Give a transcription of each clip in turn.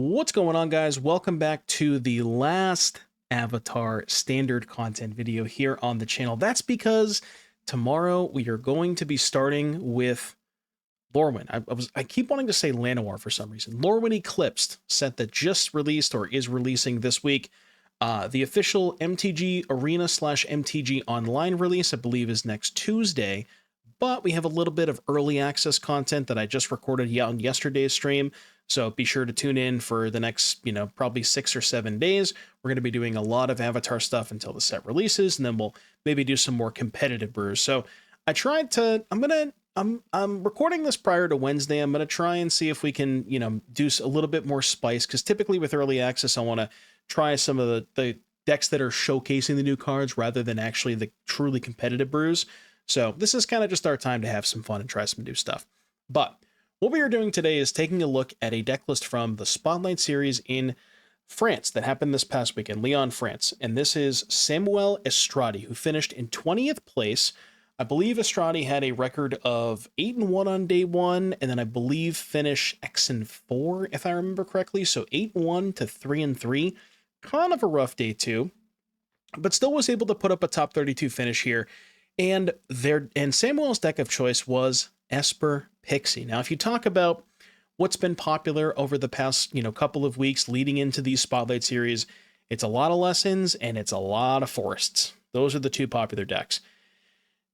What's going on, guys? Welcome back to the last Avatar standard content video here on the channel. That's because tomorrow we are going to be starting with Lorwyn. I keep wanting to say Llanowar for some reason. Lorwyn Eclipsed, set that just released or is releasing this week. The official MTG Arena slash MTG Online release, I believe, is next Tuesday. But we have a little bit of early access content that I just recorded on yesterday's stream. So be sure to tune in for the next, probably 6 or 7 days. We're going to be doing a lot of Avatar stuff until the set releases, and then we'll maybe do some more competitive brews. So I tried to, I'm recording this prior to Wednesday. I'm going to try and see if we can, do a little bit more spice, because typically with early access, I want to try some of the decks that are showcasing the new cards rather than actually the truly competitive brews. So this is kind of just our time to have some fun and try some new stuff. But what we are doing today is taking a look at a deck list from the Spotlight series in France that happened this past week in Lyon, France. And this is Samuel Estradi, who finished in 20th place. I believe Estradi had a record of 8-1 on day one, and then I believe finished X-4, if I remember correctly. So 8-1 to 3-3. Kind of a rough day two, but still was able to put up a top 32 finish here. And Samuel's deck of choice was Esper Pixie. Now, if you talk about what's been popular over the past, couple of weeks leading into these Spotlight series, it's a lot of lessons and it's a lot of forests. Those are the two popular decks.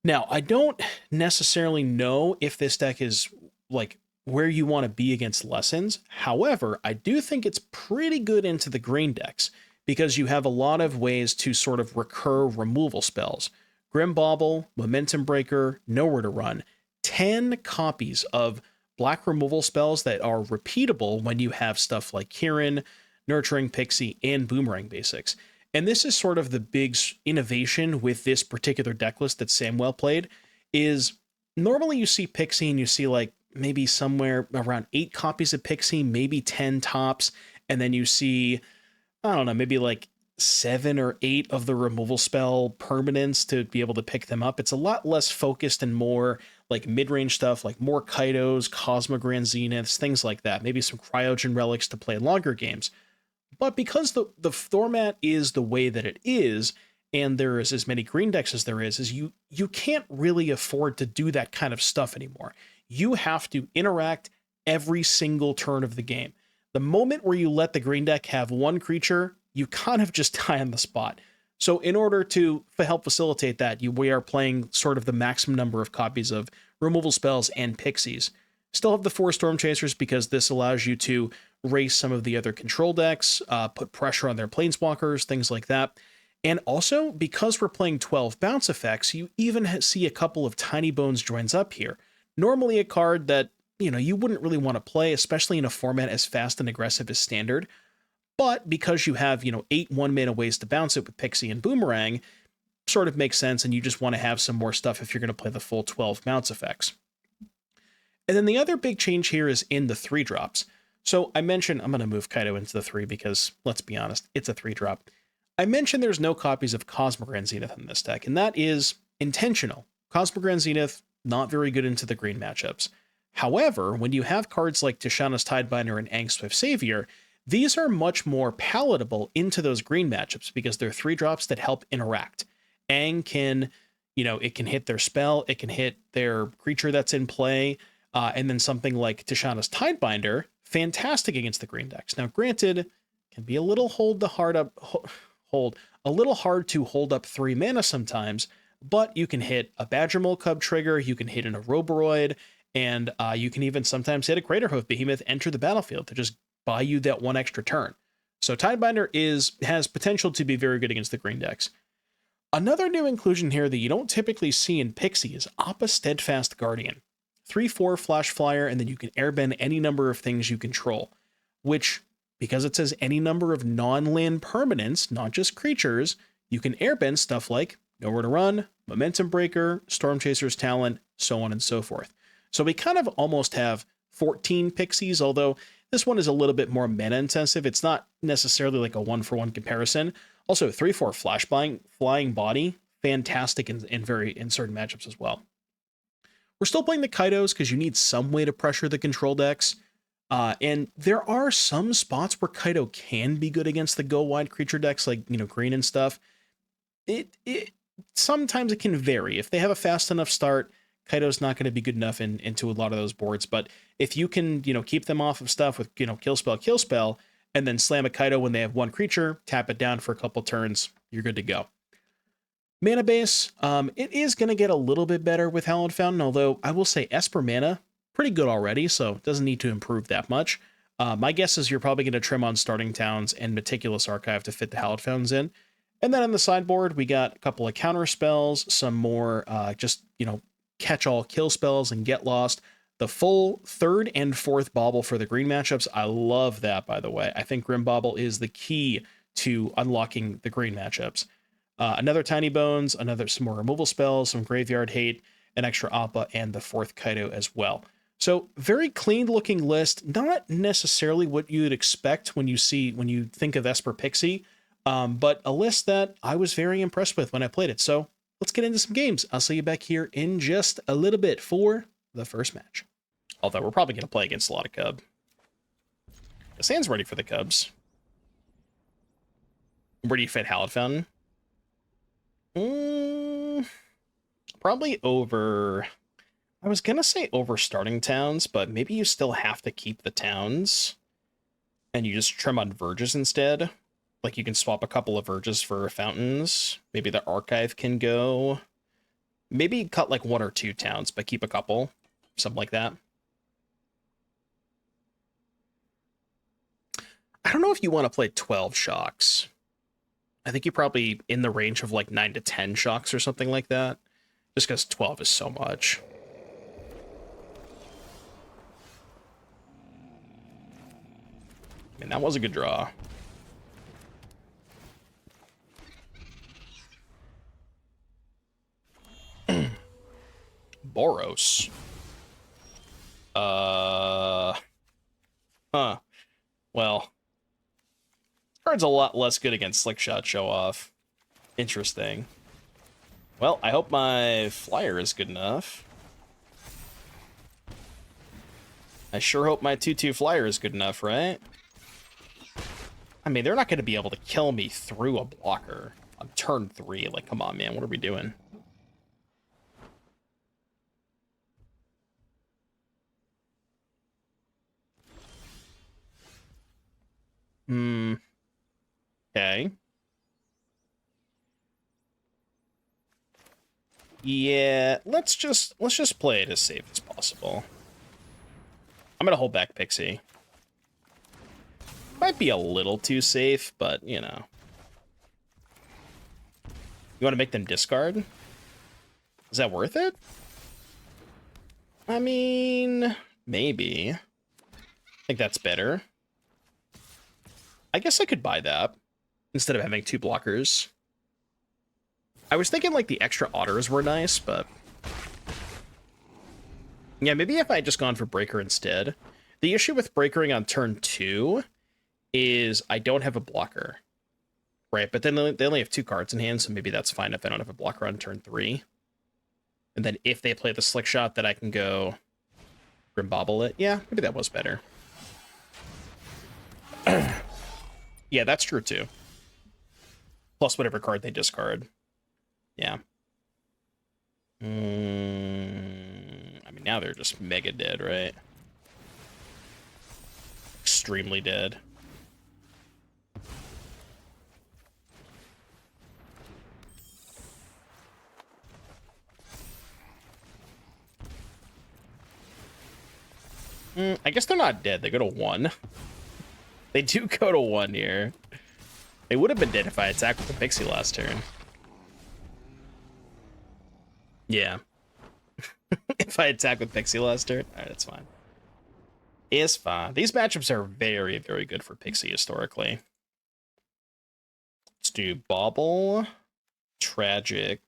Now, I don't necessarily know if this deck is like where you want to be against lessons. However, I do think it's pretty good into the green decks because you have a lot of ways to sort of recur removal spells. Grim Bauble, Momentum Breaker, Nowhere to Run, 10 copies of black removal spells that are repeatable when you have stuff like Kieran, Nurturing Pixie, and Boomerang Basics. And this is sort of the big innovation with this particular deck list that Samuel played, is normally you see Pixie and you see like maybe somewhere around 8 copies of Pixie, maybe 10 tops, and then you see, I don't know, maybe like 7 or 8 of the removal spell permanents to be able to pick them up. It's a lot less focused and more like mid-range stuff, like more Kaidos, Cosmo Grand Zeniths, things like that. Maybe some Cryogen Relics to play longer games. But because the format is the way that it is, and there is as many green decks as there is you can't really afford to do that kind of stuff anymore. You have to interact every single turn of the game. The moment where you let the green deck have one creature, you kind of just die on the spot. So in order to help facilitate that, we are playing sort of the maximum number of copies of removal spells and pixies. Still have the 4 Storm Chasers because this allows you to race some of the other control decks, put pressure on their planeswalkers, things like that. And also, because we're playing 12 bounce effects, you even see a couple of Tiny Bones joins up here. Normally a card that, you wouldn't really want to play, especially in a format as fast and aggressive as Standard. But because you have, 8 1-mana ways to bounce it with Pixie and Boomerang, sort of makes sense, and you just want to have some more stuff if you're going to play the full 12 bounce effects. And then the other big change here is in the 3-drops. So I mentioned, I'm going to move Kaido into the 3 because, let's be honest, it's a 3-drop. I mentioned there's no copies of Cosmo Grand Zenith in this deck, and that is intentional. Cosmo Grand Zenith, not very good into the green matchups. However, when you have cards like Tishana's Tidebinder and Angswift Savior, these are much more palatable into those green matchups because they're 3-drops that help interact. Aang can, it can hit their spell, it can hit their creature that's in play, and then something like Tishana's Tidebinder, fantastic against the green decks. Now, granted, can be a little hard to hold up 3 mana sometimes, but you can hit a Badgermole Cub trigger, you can hit an Oroboroid, and you can even sometimes hit a Craterhoof Behemoth enter the battlefield to just buy you that 1 extra turn. So Tidebinder has potential to be very good against the green decks. Another new inclusion here that you don't typically see in Pixie is Appa Steadfast Guardian. 3/4 flash flyer, and then you can airbend any number of things you control, which, because it says any number of non-land permanents, not just creatures, you can airbend stuff like Nowhere to Run, Momentum Breaker, Storm Chaser's Talent, so on and so forth. So we kind of almost have 14 pixies, although this one is a little bit more mana intensive. It's not necessarily like a 1-for-1 comparison. Also, 3/4 flash flying body, fantastic in certain matchups as well. We're still playing the Kaidos because you need some way to pressure the control decks. And there are some spots where Kaido can be good against the go wide creature decks, like, you know, green and stuff. It sometimes it can vary. If they have a fast enough start, Kaido's not going to be good enough into a lot of those boards. But if you can, you know, keep them off of stuff with, you know, kill spell, and then slam a Kaido when they have one creature, tap it down for a couple turns, you're good to go. Mana base, it is going to get a little bit better with Hallowed Fountain, although I will say Esper mana, pretty good already, so it doesn't need to improve that much. My guess is you're probably going to trim on Starting Towns and Meticulous Archive to fit the Hallowed Fountains in. And then on the sideboard, we got a couple of counter spells, some more just, you know, catch-all kill spells and get lost. The full third and fourth bauble for the green matchups. I love that, by the way. I think Grim Bauble is the key to unlocking the green matchups. Another Tiny Bones, some more removal spells, some Graveyard Hate, an extra Appa, and the fourth Kaido as well. So very clean looking list, not necessarily what you'd expect when you think of Esper Pixie, but a list that I was very impressed with when I played it. So let's get into some games. I'll see you back here in just a little bit for the first match. Although we're probably going to play against a lot of Cub. The sand's ready for the Cubs. Where do you fit Hallowed Fountain? Probably over... I was going to say over Starting Towns, but maybe you still have to keep the towns and you just trim on Verges instead. Like you can swap a couple of Verges for fountains. Maybe the Archive can go. Maybe cut like one or two towns, but keep a couple. Something like that. I don't know if you want to play 12 shocks. I think you're probably in the range of like 9 to 10 shocks or something like that. Just because 12 is so much. I mean, that was a good draw. Boros. Well. Card's a lot less good against Slick Shot Show Off. Interesting. Well, I hope my flyer is good enough. I sure hope my 2/2 flyer is good enough, right? I mean, they're not going to be able to kill me through a blocker on turn 3. Like, come on, man. What are we doing? Okay. Yeah, let's just play it as safe as possible. I'm gonna hold back Pixie. Might be a little too safe, but you know. You want to make them discard? Is that worth it? I mean, maybe. I think that's better. I guess I could buy that instead of having 2 blockers. I was thinking like the extra otters were nice, but yeah, maybe if I had just gone for Breaker instead. The issue with Breakering on turn 2 is I don't have a blocker, right? But then they only have 2 cards in hand, so maybe that's fine if I don't have a blocker on turn 3. And then if they play the Slick Shot, that I can go Grim Bobble it. Yeah, maybe that was better. Yeah, that's true too. Plus whatever card they discard. Yeah. I mean, now they're just mega dead, right? Extremely dead. I guess they're not dead. They go to 1. They do go to 1 here. They would have been dead if I attacked with the Pixie last turn. Yeah. If I attack with Pixie last turn, alright, that's fine. It's fine. These matchups are very, very good for Pixie historically. Let's do Bauble, Tragic,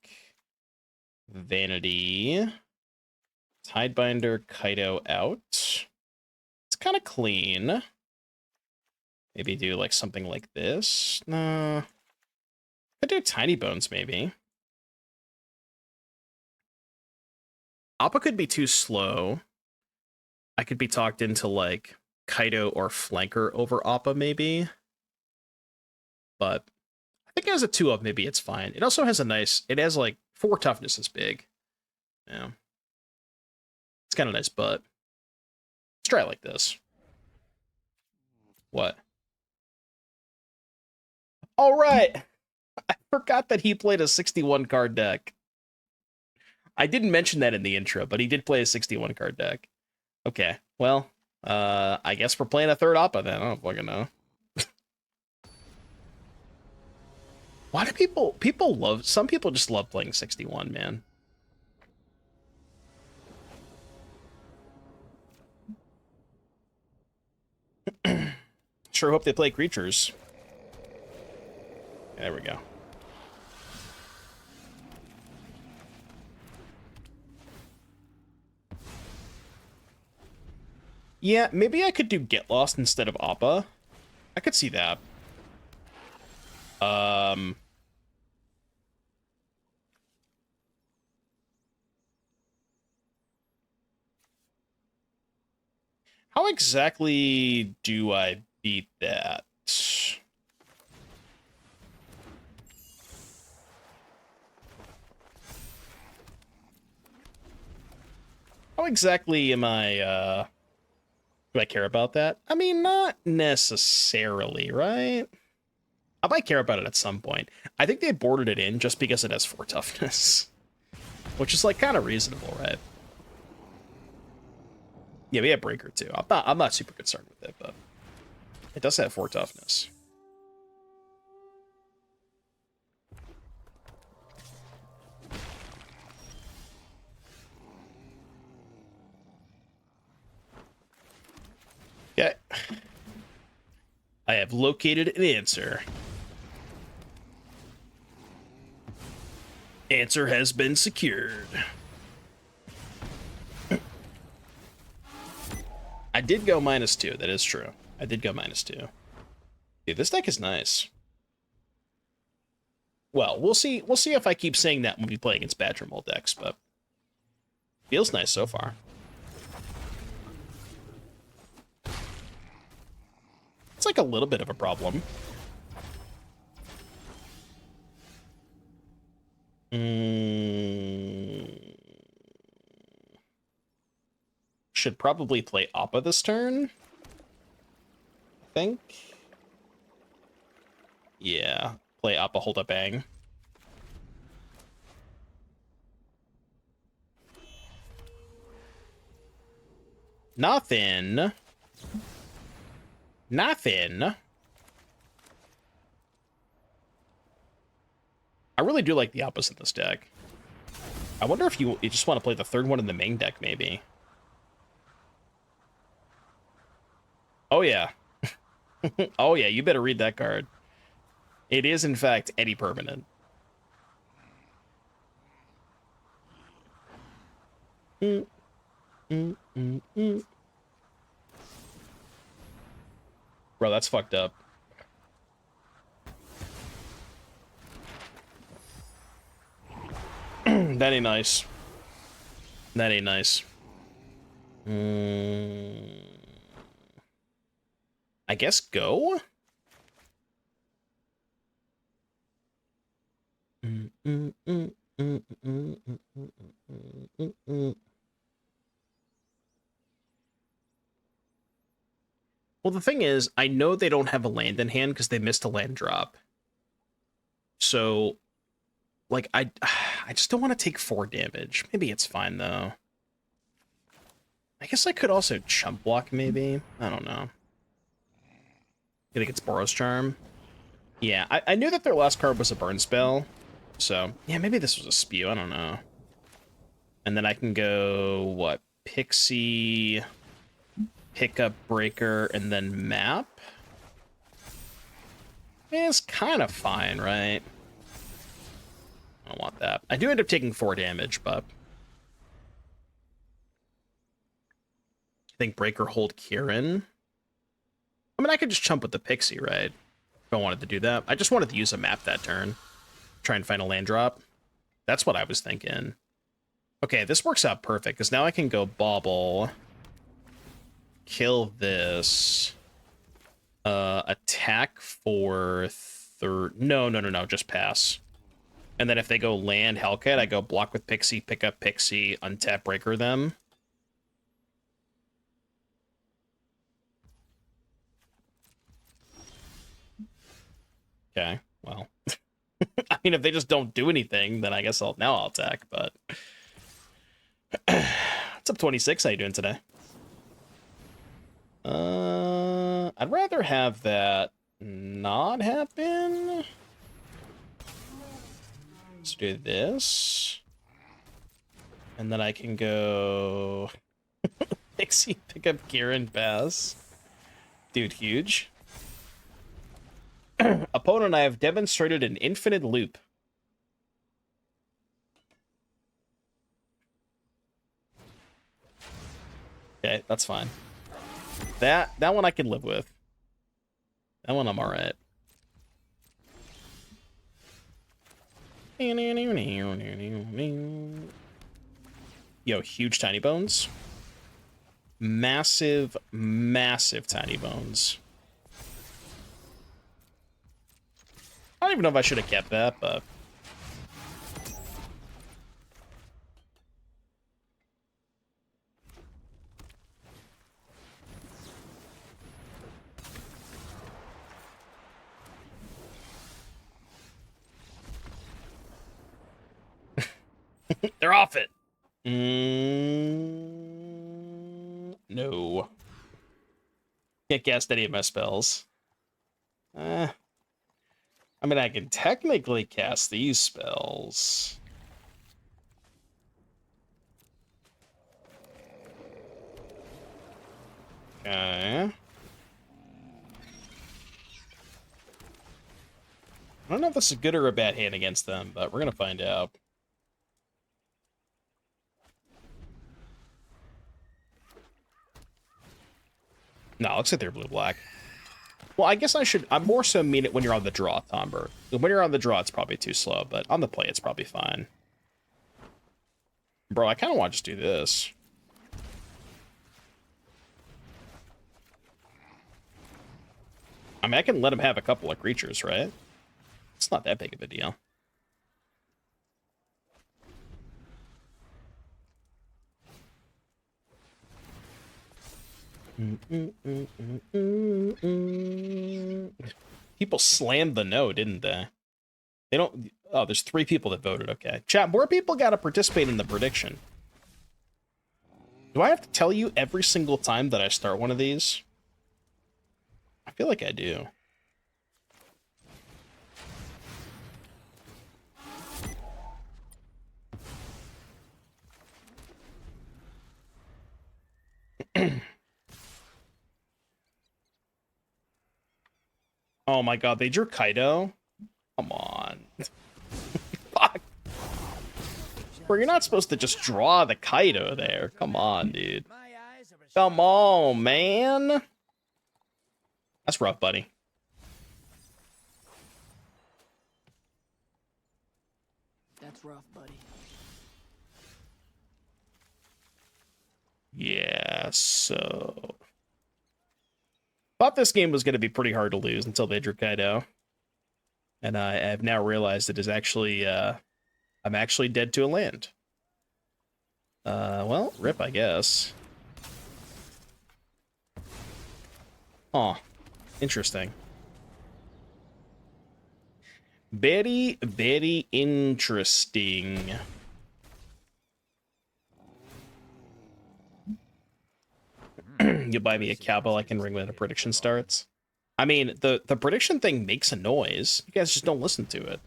Vanity, Tidebinder, Kaido out. It's kind of clean. Maybe do like something like this. No. Could do Tiny Bones maybe. Appa could be too slow. I could be talked into like Kaido or Flanker over Appa, maybe. But I think as a 2-up, maybe it's fine. It also has a nice... It has, like, 4 toughness is big. Yeah. It's kind of nice, but... Let's try it like this. What? All right! I forgot that he played a 61 card deck. I didn't mention that in the intro, but he did play a 61 card deck. Okay, well, I guess we're playing a third Appa then. I don't fucking know. Why do people love... Some people just love playing 61, man. Sure hope they play creatures. There we go. Yeah, maybe I could do Get Lost instead of Appa. I could see that. How exactly do I beat that? How exactly am I, do I care about that? I mean, not necessarily, right? I might care about it at some point. I think they boarded it in just because it has 4 toughness. Which is, like, kind of reasonable, right? Yeah, we have Breaker, too. I'm not super concerned with it, but... It does have 4 toughness. Okay. I have located an answer. Answer has been secured. I did go -2. That is true. I did go -2. Dude, this deck is nice. Well, we'll see. We'll see if I keep saying that when we play against Badger Mold decks, but feels nice so far. It's like a little bit of a problem. Should probably play Appa this turn. I think. Yeah, play Appa, hold up, bang. Nothing. I really do like the Appas in this deck. I wonder if you just want to play the third one in the main deck, maybe. Oh, yeah. Oh, yeah, you better read that card. It is, in fact, any permanent. Bro, that's fucked up. That ain't nice. That ain't nice. I guess go? Well, the thing is, I know they don't have a land in hand because they missed a land drop. So, like, I just don't want to take 4 damage. Maybe it's fine, though. I guess I could also chump block, maybe. I don't know. I think it's Boros Charm. Yeah, I knew that their last card was a burn spell. So, yeah, maybe this was a spew. I don't know. And then I can go, what? Pixie, pick up Breaker, and then map? Yeah, it's kind of fine, right? I don't want that. I do end up taking 4 damage, but... I think Breaker, hold Kieran. I mean, I could just chump with the Pixie, right? If I wanted to do that. I just wanted to use a map that turn. Try and find a land drop. That's what I was thinking. Okay, this works out perfect, because now I can go Bauble. kill this. Attack for third. No. Just pass. And then if they go land Hellcat, I go block with Pixie, pick up Pixie, untap breaker them. Okay, well. I mean, if they just don't do anything, then I guess I'll attack, but... What's up, 26? How you doing today? I'd rather have that not happen. Let's do this. And then I can go... Pixie, pick up Kieran, pass. Dude, huge. Opponent, I have demonstrated an infinite loop. Okay, that's fine. That one I can live with. That one I'm alright. Yo, huge tiny bones. Massive, massive tiny bones. I don't even know if I should have kept that, but... They're off it. No. Can't cast any of my spells. I mean, I can technically cast these spells. Okay. I don't know if this is a good or a bad hand against them, but we're going to find out. No, looks like they're blue-black. Well, I guess I more so mean it when you're on the draw, Tomber. When you're on the draw, it's probably too slow, but on the play, it's probably fine. Bro, I kind of want to just do this. I mean, I can let him have a couple of creatures, right? It's not that big of a deal. People slammed the no, didn't they? They don't... Oh, there's 3 people that voted. Okay. Chat, more people got to participate in the prediction. Do I have to tell you every single time that I start one of these? I feel like I do. Oh my god, they drew Kaido? Come on. Fuck. Bro, you're not supposed to just draw the Kaido there. Come on, dude. Come on, man. That's rough, buddy. That's rough, buddy. Yeah, so... Thought this game was going to be pretty hard to lose until they drew Kaido. And I have now realized it is actually, I'm actually dead to a land. Well, rip, I guess. Huh. Interesting. Very, very interesting. You buy me a cowbell I can ring when a prediction starts. I mean, the prediction thing makes a noise. You guys just don't listen to it.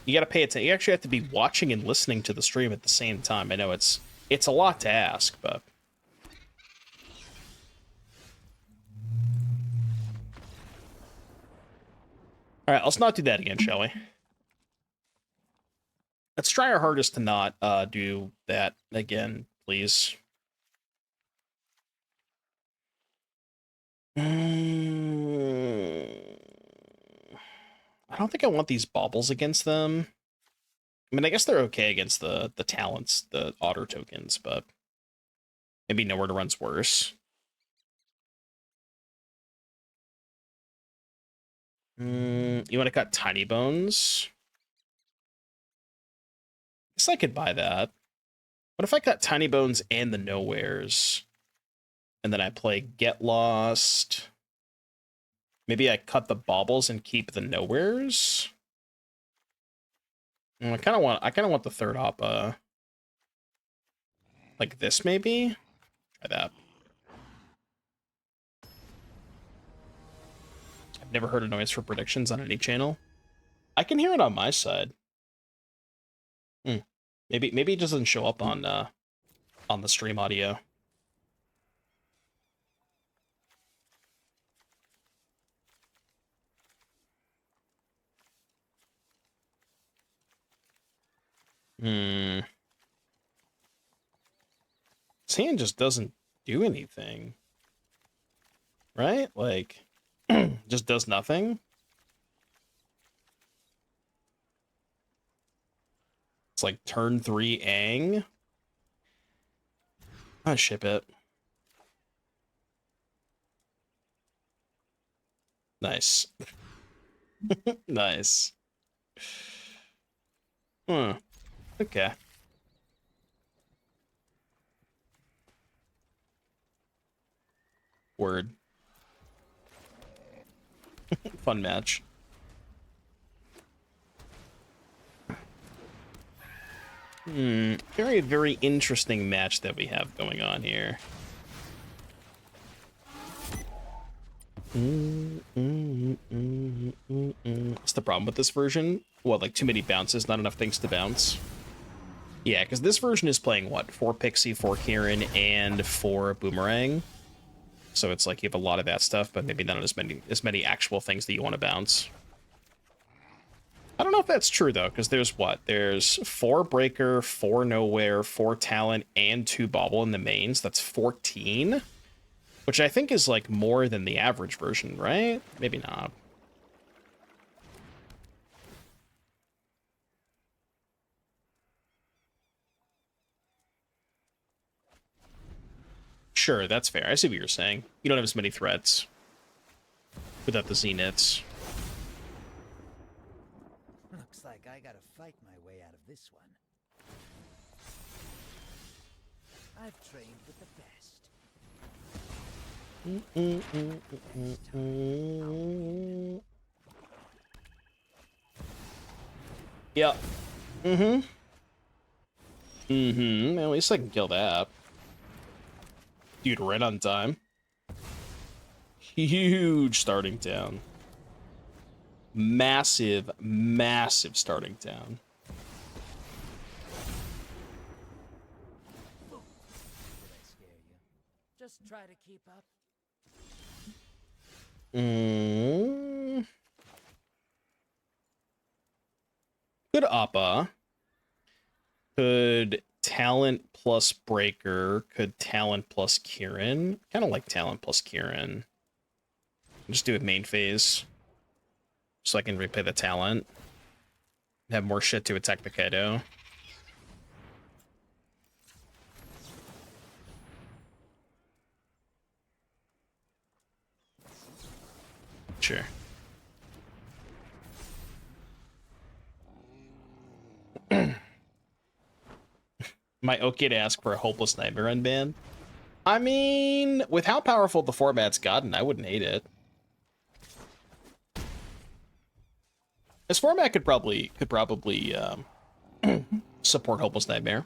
You gotta pay attention. You actually have to be watching and listening to the stream at the same time. I know it's a lot to ask, but... Alright, let's not do that again, shall we? Let's try our hardest to not do that again, please. I don't think I want these baubles against them. I mean, I guess they're okay against the talents, the otter tokens, but maybe nowhere to run's worse. You want to cut Tiny Bones? Guess I could buy that. What if I cut Tiny Bones and the Nowheres? And then I play Get Lost. Maybe I cut the Baubles and keep the Nowheres? I kind of want the third Oppa. Like this, maybe? Try that. I've never heard a noise for predictions on any channel. I can hear it on my side. Maybe it doesn't show up on the stream audio. This hand just doesn't do anything. Right? Like, just does nothing. It's like turn 3 Aang. I ship it. Nice. Nice. Okay. Word. Fun match. Very, very interesting match that we have going on here. What's the problem with this version? Well, like too many bounces, not enough things to bounce. Yeah, because this version is playing what? 4 Pixie, 4 Kieran, and 4 Boomerang. So it's like you have a lot of that stuff, but maybe not as many actual things that you want to bounce. I don't know if that's true though, because there's what? There's 4 Breaker, 4 Nowhere, 4 Talent, and 2 Bobble in the mains. That's 14. Which I think is like more than the average version, right? Maybe not. Sure, that's fair. I see what you're saying. You don't have as many threats without the Zeniths. Looks like I gotta fight my way out of this one. I've trained with the best. Yep. At least I can kill that. Dude, right on time. Huge starting town. Massive, massive starting town. Did I scare you? Just try to keep up. Could Appa. Could Talent plus Breaker. Could Talent plus Kieran. Kind of like Talent plus Kieran. Just do it main phase. So I can replay the Talent. Have more shit to attack the Kaido. Sure. Am I okay to ask for a Hopeless Nightmare unban? I mean, with how powerful the format's gotten, I wouldn't hate it. This format could probably support Hopeless Nightmare.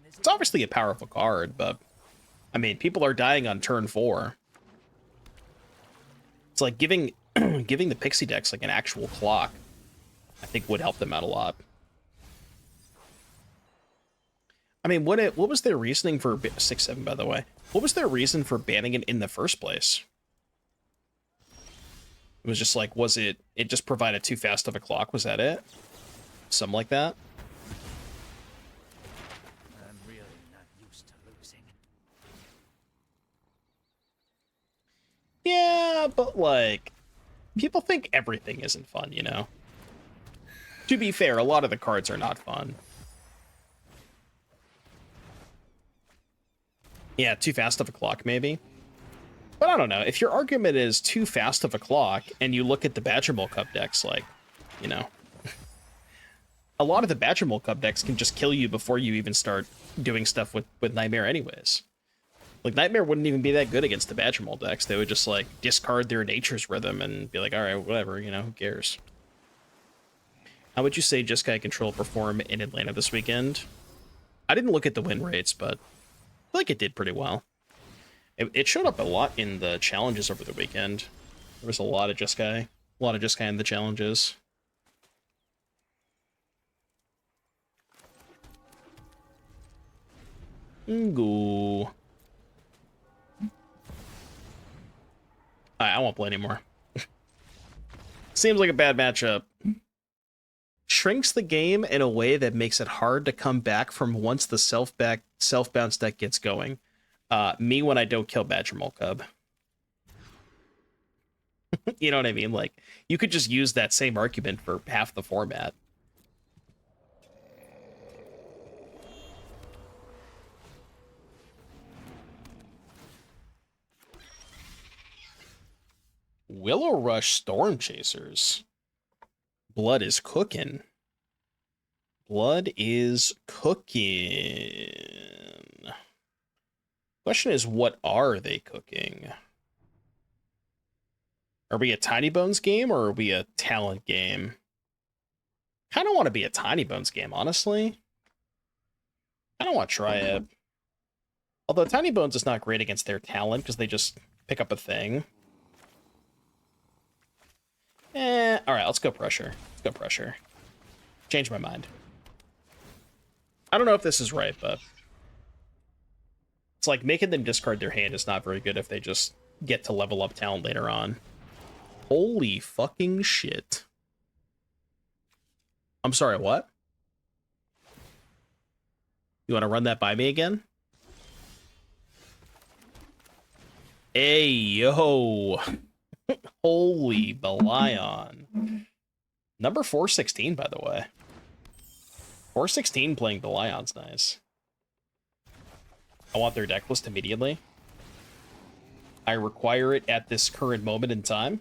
It's obviously a powerful card, but I mean, people are dying on turn 4. It's like giving giving the Pixie decks like an actual clock, I think would help them out a lot. I mean, what was their reasoning for 6-7, by the way? What was their reason for banning it in the first place? It was just like, it just provided too fast of a clock? Was that it? Something like that? I'm really not used to losing. Yeah, but like, people think everything isn't fun, you know? To be fair, a lot of the cards are not fun. Yeah, too fast of a clock, maybe. But I don't know. If your argument is too fast of a clock, and you look at the Badger Bowl Cup decks, like, you know, a lot of the Badger Bowl Cup decks can just kill you before you even start doing stuff with Nightmare anyways. Like, Nightmare wouldn't even be that good against the Badger Bowl decks. They would just, like, discard their Nature's Rhythm and be like, alright, whatever, you know, who cares? How would you say Jeskai Control perform in Atlanta this weekend? I didn't look at the win rates, but I feel like it did pretty well. It showed up a lot in the challenges over the weekend. There was a lot of Jeskai in the challenges. Go. I won't play anymore. Seems like a bad matchup. Shrinks the game in a way that makes it hard to come back from once the self-bounce deck gets going. Me when I don't kill Badger Mole Cub. You know what I mean? Like, you could just use that same argument for half the format. Willow Rush Storm Chasers. Blood is cooking. Blood is cooking. Question is, what are they cooking? Are we a Tiny Bones game or are we a Talent game? Kind of want to be a Tiny Bones game, honestly. I don't want to try it. Although Tiny Bones is not great against their Talent because they just pick up a thing. Alright, let's go Pressure. Let's go Pressure. Change my mind. I don't know if this is right, but it's like making them discard their hand is not very good if they just get to level up Talent later on. Holy fucking shit. I'm sorry, what? You want to run that by me again? Hey, yo. Holy Belion. Number 416, by the way. 416 playing Belion's nice. I want their deck list immediately. I require it at this current moment in time.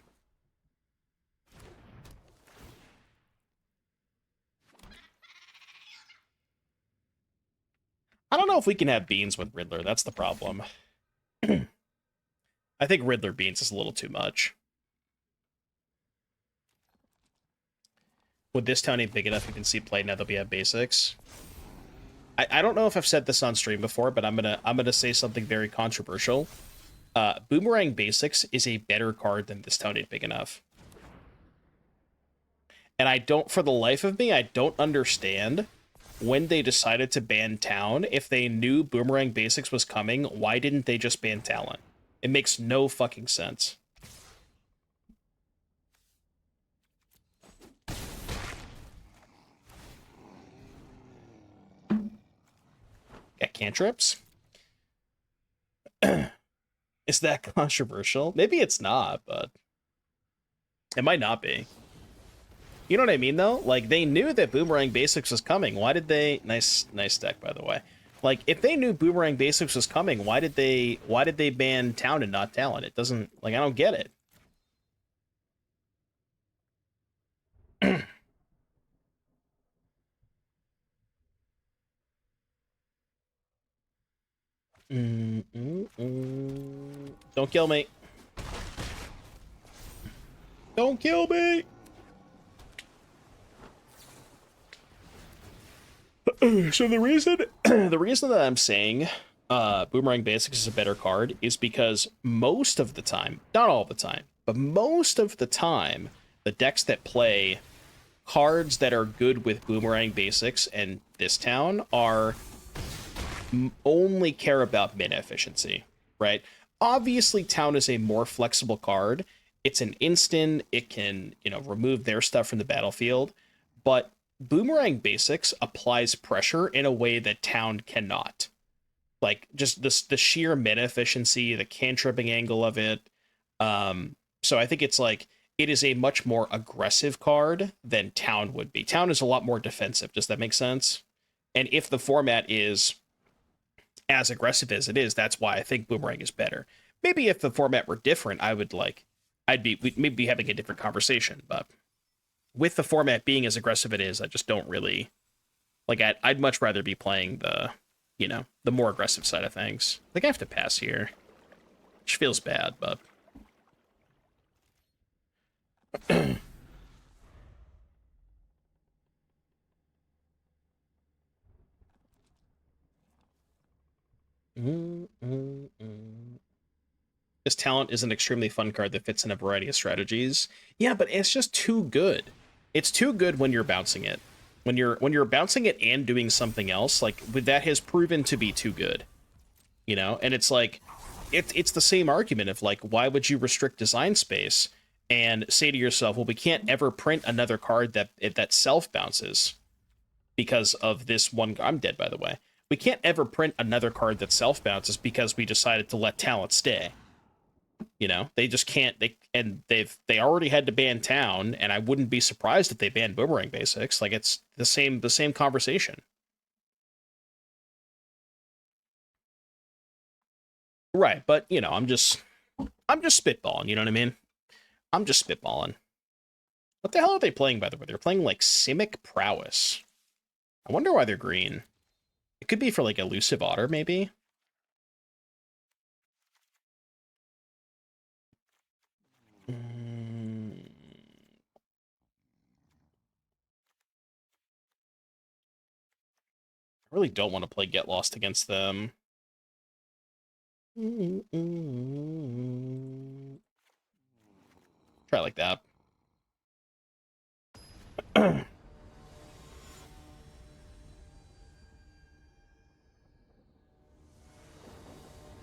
I don't know if we can have Beans with Riddler. That's the problem. I think Riddler Beans is a little too much. Would this town ain't big enough you can see play now that we have basics? I don't know if I've said this on stream before, but I'm gonna say something very controversial. Boomerang Basics is a better card than this town ain't big enough. And I don't, for the life of me, I don't understand when they decided to ban Town. If they knew Boomerang Basics was coming, why didn't they just ban Talent? It makes no fucking sense. Got cantrips? Is that controversial? Maybe it's not, but it might not be. You know what I mean, though? Like, they knew that Boomerang Basics was coming. Why did they... Nice deck, by the way. Like, if they knew Boomerang Basics was coming, why did they ban Town and not Talent? It doesn't... Like, I don't get it. Don't kill me. Don't kill me! So the reason that I'm saying Boomerang Basics is a better card is because most of the time, not all the time, but most of the time, the decks that play cards that are good with Boomerang Basics and this town are only care about mana efficiency, right? Obviously, Town is a more flexible card. It's an instant. It can, remove their stuff from the battlefield, but Boomerang Basics applies pressure in a way that Town cannot. Like, just the sheer mana efficiency, the cantripping angle of it. So I think it's like, it is a much more aggressive card than Town would be. Town is a lot more defensive. Does that make sense? And if the format is as aggressive as it is, that's why I think Boomerang is better. Maybe if the format were different, we'd maybe be having a different conversation. But with the format being as aggressive it is, I just don't really like. I'd much rather be playing the more aggressive side of things. I think I have to pass here, which feels bad, but. This talent is an extremely fun card that fits in a variety of strategies. Yeah, but it's just too good. It's too good when you're bouncing it. When you're bouncing it and doing something else, like that has proven to be too good. You know, and it's like it's the same argument of like, why would you restrict design space and say to yourself, well, we can't ever print another card that self bounces because of this one. I'm dead, by the way. We can't ever print another card that self bounces because we decided to let talent stay. You know, they just can't. They already had to ban Town, and I wouldn't be surprised if they banned Boomerang Basics. Like, it's the same conversation. Right, but you know, I'm just spitballing. You know what I mean? I'm just spitballing. What the hell are they playing, by the way? They're playing like Simic Prowess. I wonder why they're green. It could be for like Elusive Otter, maybe. I really don't want to play Get Lost against them. Try like that.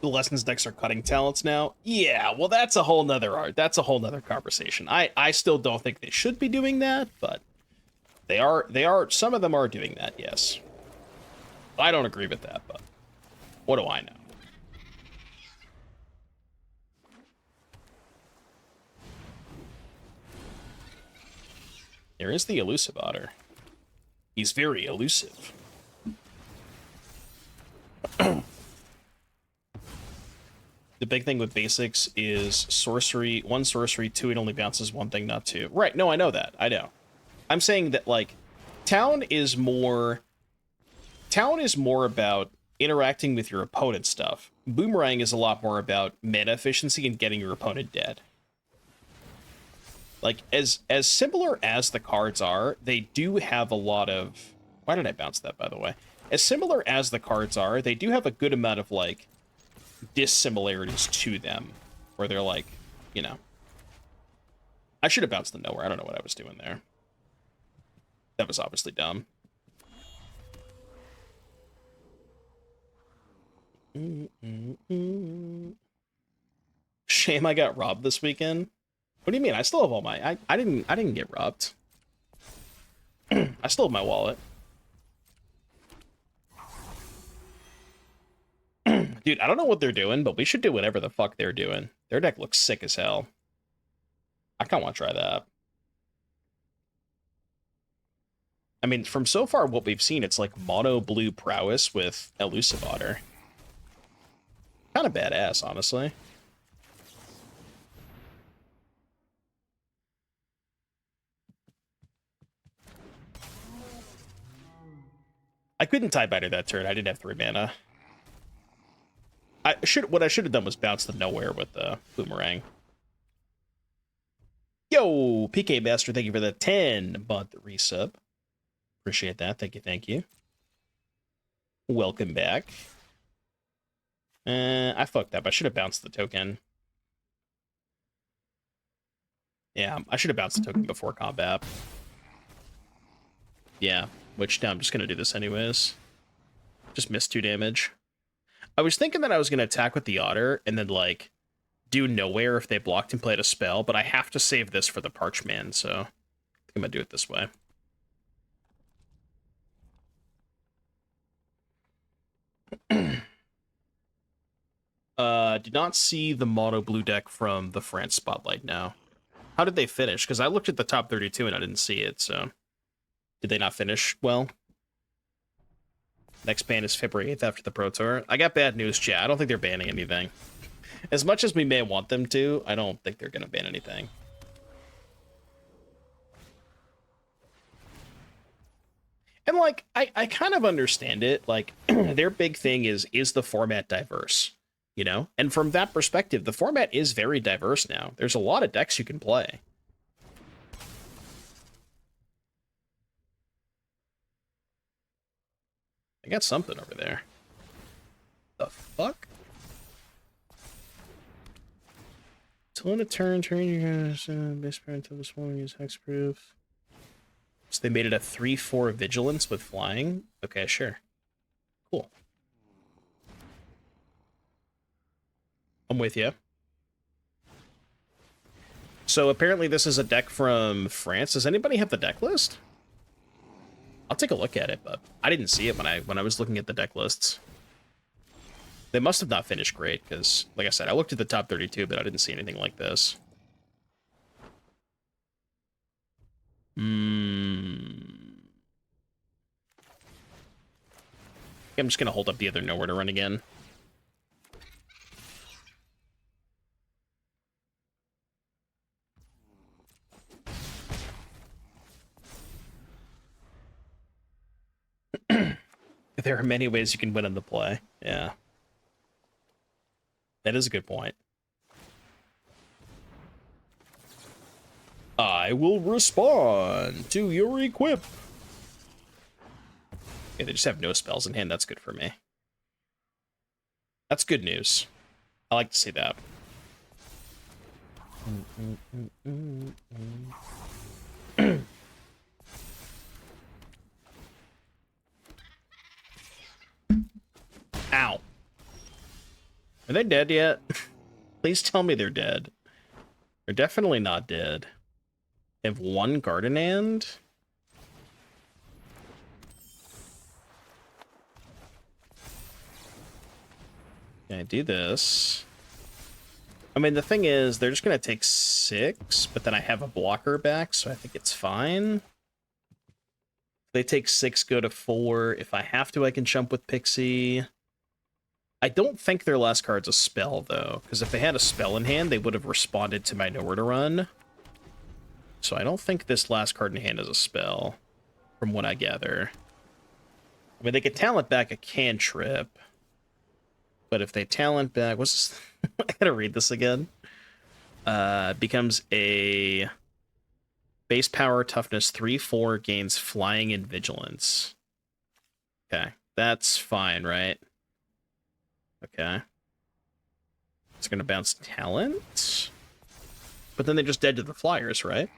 The lessons decks are cutting talents now. Yeah, well, that's a whole nother art. That's a whole nother conversation. I still don't think they should be doing that, but they are. Some of them are doing that. Yes. I don't agree with that, but what do I know? There is the Elusive Otter. He's very elusive. The big thing with basics is sorcery, 1 sorcery, 2, it only bounces 1 thing, not 2. Right, no, I know that. I know. I'm saying that, like, Town is more about interacting with your opponent's stuff. Boomerang is a lot more about mana efficiency and getting your opponent dead. Like, as similar as the cards are, they do have a lot of... Why did I bounce that, by the way? As similar as the cards are, they do have a good amount of, like, dissimilarities to them, where they're like, you know... I should have bounced them nowhere. I don't know what I was doing there. That was obviously dumb. Shame I got robbed this weekend. What do you mean? I still have all my... I didn't get robbed. I still have my wallet. Dude, I don't know what they're doing, but we should do whatever the fuck they're doing. Their deck looks sick as hell. I kind of want to try that. I mean, from so far what we've seen, it's like mono blue prowess with Elusive Otter. Kind of badass, honestly. I couldn't tie biter that turn. I didn't have 3 mana. What I should have done was bounce the nowhere with the Boomerang. Yo, PK Master, thank you for the 10-month resub. Appreciate that. Thank you, thank you. Welcome back. I fucked up. I should have bounced the token. Yeah, I should have bounced the token before combat. Yeah, which now I'm just gonna do this anyways. Just missed 2 damage. I was thinking that I was gonna attack with the Otter and then, like, do nowhere if they blocked and played a spell, but I have to save this for the Parchman, so I think I'm gonna do it this way. Did not see the mono blue deck from the France Spotlight now. How did they finish? Because I looked at the top 32 and I didn't see it, so... Did they not finish well? Next ban is February 8th after the Pro Tour. I got bad news, chat. I don't think they're banning anything. As much as we may want them to, I don't think they're going to ban anything. And, like, I kind of understand it. Like, their big thing is the format diverse? You know? And from that perspective, the format is very diverse now. There's a lot of decks you can play. I got something over there. The fuck? Till in a turn your guys base pair until this one use hexproof. So they made it a 3/4 vigilance with flying. Okay, sure. Cool. I'm with you. So apparently this is a deck from France. Does anybody have the deck list? I'll take a look at it, but I didn't see it when I was looking at the deck lists. They must have not finished great, because, like I said, I looked at the top 32, but I didn't see anything like this. I'm just going to hold up the other nowhere to run again. There are many ways you can win in the play. Yeah. That is a good point. I will respond to your equip. Okay, they just have no spells in hand. That's good for me. That's good news. I like to see that. Ow. Are they dead yet? Please tell me they're dead. They're definitely not dead. They have one Garden Hand. Can I do this? I mean, the thing is, they're just going to take 6, but then I have a blocker back, so I think it's fine. They take 6, go to 4. If I have to, I can jump with Pixie. I don't think their last card's a spell, though, because if they had a spell in hand, they would have responded to my nowhere to run. So I don't think this last card in hand is a spell, from what I gather. I mean, they could talent back a cantrip, but if they talent back... What's this? I gotta read this again. Becomes a base power, toughness 3/4, gains flying and vigilance. Okay, that's fine, right? Okay. It's gonna bounce talent. But then they're just dead to the flyers, right?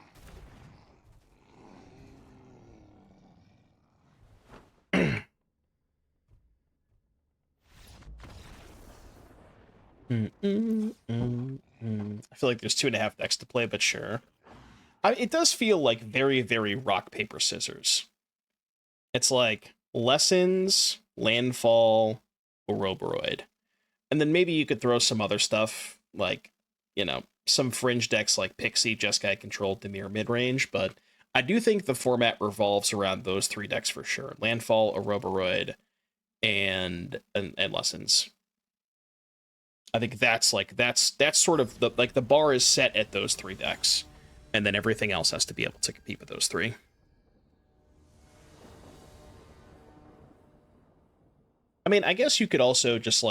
I feel like there's 2.5 decks to play, but sure. It does feel like very, very rock, paper, scissors. It's like Lessons, Landfall, Ouroboros. And then maybe you could throw some other stuff, like, you know, some fringe decks like Pixie, Jeskai Control, Dimir midrange, but I do think the format revolves around those 3 decks for sure. Landfall, Ouroboros, and Lessons. I think that's sort of the bar is set at those 3 decks, and then everything else has to be able to compete with those 3. I mean, I guess you could also just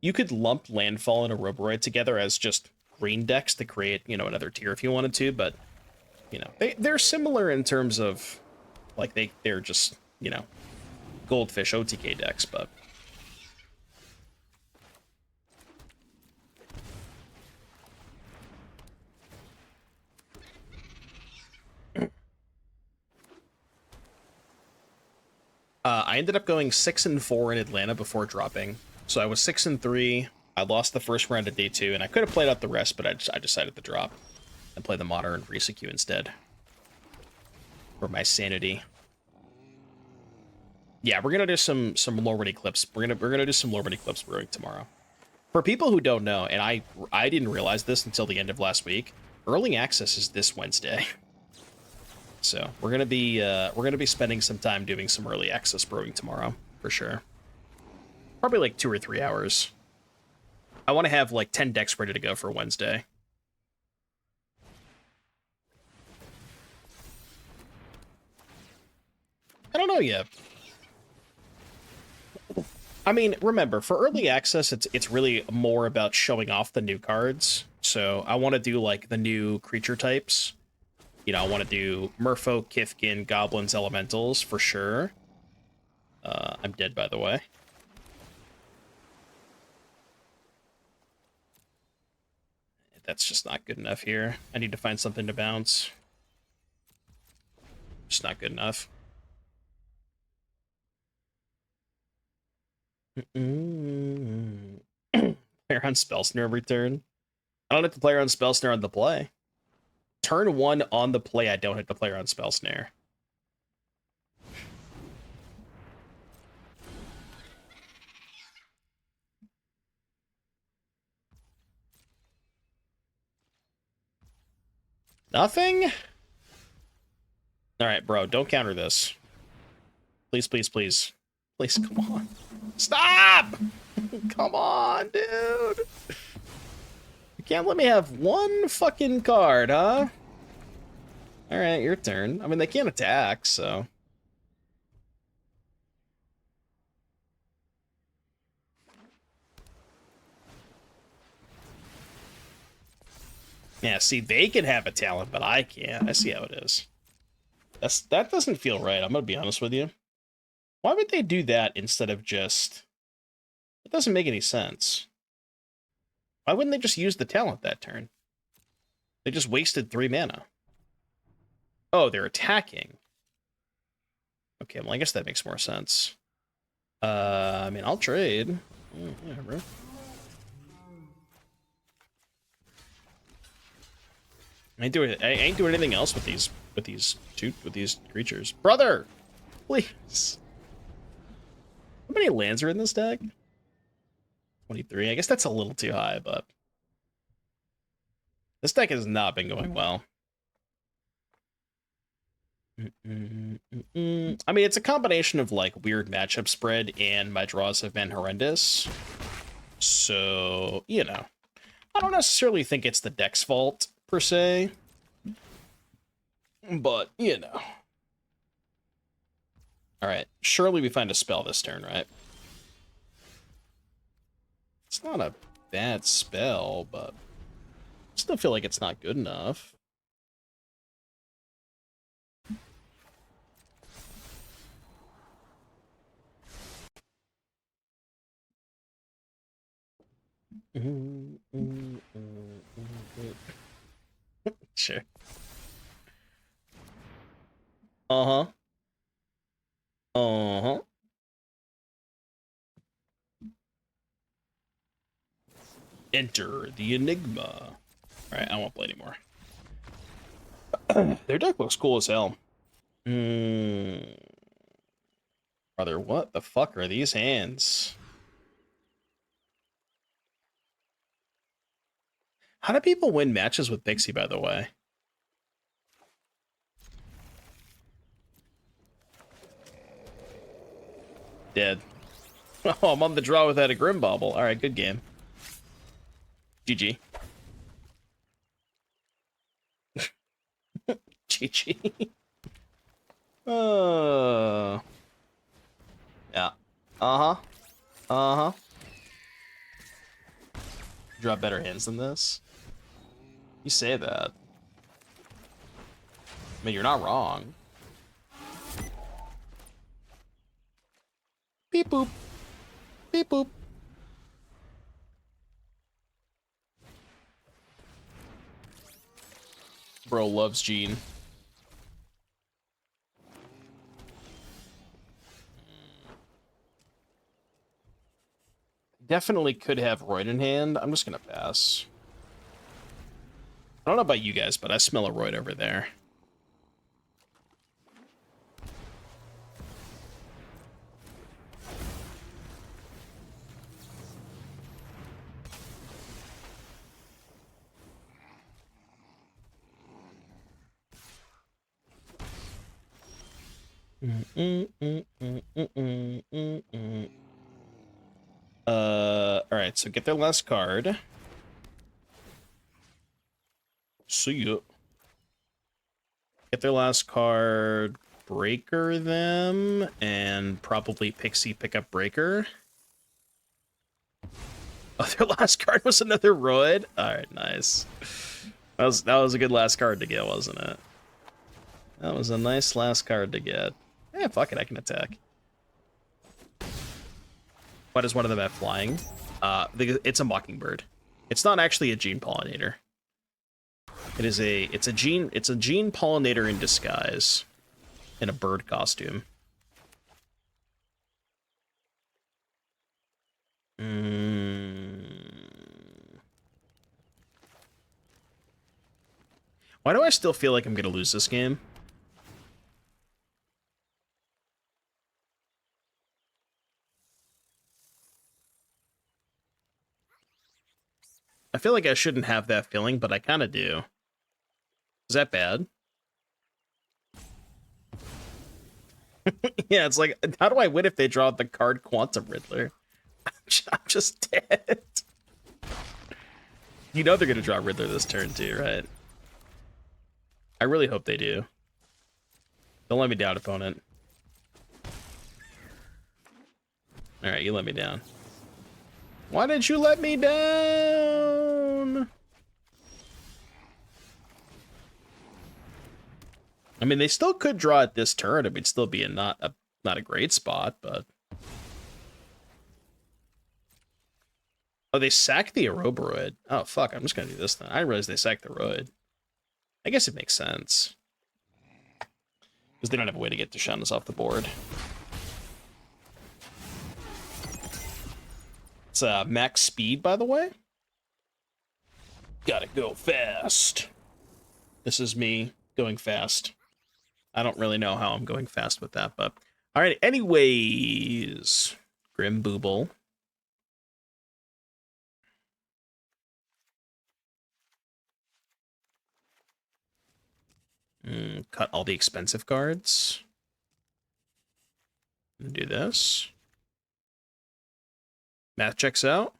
you could lump Landfall and Ouroboros together as just green decks to create, you know, another tier if you wanted to, but you know, they're similar in terms of they're just, you know, Goldfish OTK decks, but I ended up going 6-4 in Atlanta before dropping. So I was 6-3. I lost the first round of day 2, and I could have played out the rest, but I decided to drop and play the modern Resecue instead. For my sanity. Yeah, we're gonna do some Lorwyn Eclipse. We're gonna do some Lorwyn Eclipse brewing tomorrow. For people who don't know, and I didn't realize this until the end of last week, Early access is this Wednesday. So we're gonna be spending some time doing some early access brewing tomorrow, for sure. Probably like 2 or 3 hours. I want to have like 10 decks ready to go for Wednesday. I don't know yet. I mean, remember, for early access, it's really more about showing off the new cards. So I want to do like the new creature types. You know, I want to do Merfolk, Kithkin, Goblins, Elementals for sure. I'm dead, by the way. That's just not good enough here. I need to find something to bounce. Just not good enough. Player on Spell Snare every turn. I don't have to player on Spell Snare on the play. Turn 1 on the play, I don't have to player on Spell Snare. Nothing? Alright, bro, don't counter this. Please, please, please. Please, come on. Stop! Come on, dude! You can't let me have one fucking card, huh? Alright, your turn. I mean, they can't attack, so... Yeah, see, they can have a talent, but I can't. I see how it is. That doesn't feel right, I'm gonna be honest with you. Why would they do that instead of just... It doesn't make any sense. Why wouldn't they just use the talent that turn? They just wasted 3 mana. Oh, they're attacking. Okay, well, I guess that makes more sense. I mean, I'll trade. Yeah, bro. I ain't doing anything else with these creatures. Brother! Please. How many lands are in this deck? 23. I guess that's a little too high, but this deck has not been going well. I mean, it's a combination of like weird matchup spread and my draws have been horrendous. So, you know, I don't necessarily think it's the deck's fault per se, but you know. All right, surely we find a spell this turn, right? It's not a bad spell, but I still feel like it's not good enough. Sure. Uh-huh. Uh-huh. Enter the Enigma. Alright, I won't play anymore. Their deck looks cool as hell. Brother, what the fuck are these hands? How do people win matches with Pixie, by the way? Dead. Oh, I'm on the draw without a Grim Bauble. Alright, good game. GG. GG. Yeah. Uh-huh. Uh-huh. Draw better hands than this? You say that. I mean, you're not wrong. Beep boop. Beep boop. Bro loves Gene. Definitely could have Royd in hand. I'm just gonna pass. I don't know about you guys, but I smell a Royd over there. All right, so get their last card. See ya. Get their last card, breaker them, and probably Pixie pick up breaker. Oh, their last card was another Roid. All right, nice. That was a good last card to get, wasn't it? That was a nice last card to get. Yeah, fuck it, I can attack. Why does one of them have flying? It's a mockingbird. It's not actually a gene pollinator. It's a gene pollinator in disguise, in a bird costume. Why do I still feel like I'm gonna lose this game? I feel like I shouldn't have that feeling, but I kind of do. Is that bad? Yeah, it's like, how do I win if they draw the card Quantum Riddler? I'm just dead. You know they're gonna draw Riddler this turn too, right? I really hope they do. Don't let me down, opponent. Alright, you let me down. Why didn't you let me down? I mean, they still could draw at this turn. It would still be not a great spot, but... Oh, they sacked the Ouroboros. Oh, fuck, I'm just gonna do this then. I realized they sacked the Roid. I guess it makes sense. Because they don't have a way to get Deshaunus off the board. It's max speed, by the way. Gotta go fast. This is me going fast. I don't really know how I'm going fast with that, but... Alright, anyways. Grim Booble. Cut all the expensive cards. Do this. Math checks out.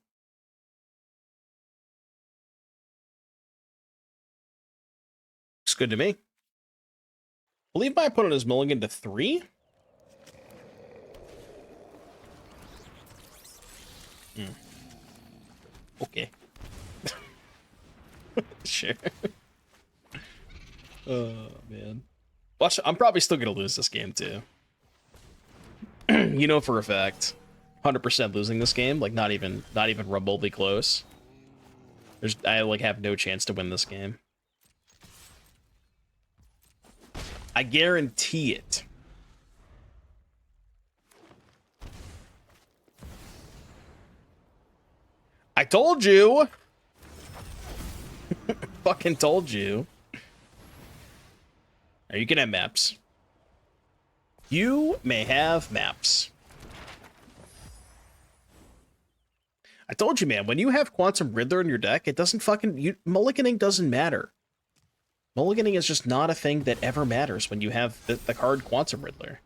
Looks good to me. I believe my opponent is mulligan to 3. Okay. Sure. Oh, man. Watch, I'm probably still going to lose this game, too. You know for a fact. 100% losing this game. Like, not even remotely close. I, like, have no chance to win this game. I guarantee it. I told you! Fucking told you. Now, you can have maps. You may have maps. I told you, man, when you have Quantum Riddler in your deck, it doesn't fucking... mulliganing doesn't matter. Mulliganing is just not a thing that ever matters when you have the card Quantum Riddler.